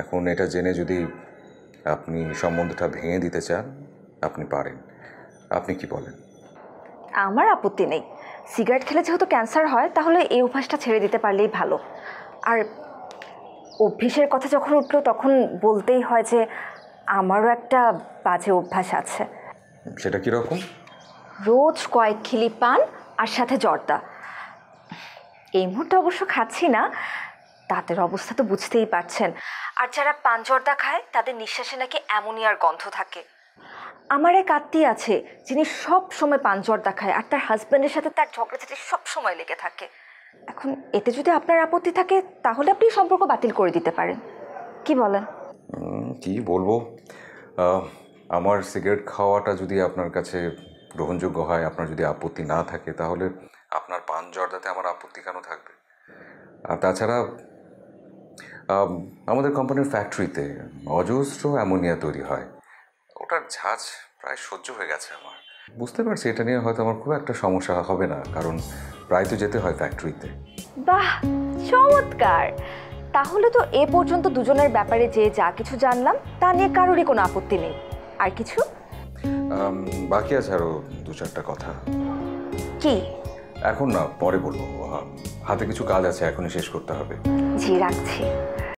এখন এটা জেনে যদি আপনি সম্বন্ধটা ভেঙে দিতে চান আপনি পারেন। আপনি কি বলেন? আমার আপত্তি নেই। সিগারেট খেলে যেহেতু ক্যান্সার হয় তাহলে এই অভ্যাসটা ছেড়ে দিতে পারলেই ভালো। আর অভ্যেসের কথা যখন উঠলো তখন বলতেই হয় যে আমারও একটা বাজে অভ্যাস আছে। সেটা কীরকম? রোজ কয়েক খিলি পান আর সাথে জর্দা। এই মুহূর্তে অবশ্য খাচ্ছি না, তাদের অবস্থা তো বুঝতেই পারছেন। আর যারা পান জর্দা খায় তাদের নিঃশ্বাসে নাকি অ্যামোনিয়ার গন্ধ থাকে। আমার এক আত্মীয় আছে যিনি সব সময় পান জর্দা খায় আর তার হাজব্যান্ডের সাথে তার ঝগড়াঝাটি সব সময় লেগে থাকে। এখন এতে যদি আপনার আপত্তি থাকে তাহলে আপনি সম্পর্ক বাতিল করে দিতে পারেন, কি বলেন? কি বলবো, আমার সিগারেট খাওয়াটা যদি আপনার কাছে গ্রহণযোগ্য হয়, আপনার যদি আপত্তি না থাকে, তাহলে আপনার পান জর্দাতে আমার আপত্তি কেন থাকবে? আর তাছাড়া আমাদের কোম্পানির ফ্যাক্টরিতে অজস্র অ্যামোনিয়া তৈরি হয়, ওটার ঝাঁজ প্রায় সহ্য হয়ে গেছে আমার। বুঝতে পারছি এটা নিয়ে হয়তো আমার খুব একটা সমস্যা হবে না, কারণ প্রায় তো যেতে হয় ফ্যাক্টরিতে। বাহ, চমৎকার! তাহলে তো এ পর্যন্ত দুজনের ব্যাপারে যে যা কিছু জানলাম তা নিয়ে কারোরই কোনো আপত্তি নেই। আর কিছু বাকি আছে আরও 2-4টা কথা। কি? এখন না, পরে বলবো। হাতে কিছু কাজ আছে, এখনই শেষ করতে হবে। জি, রাখছি।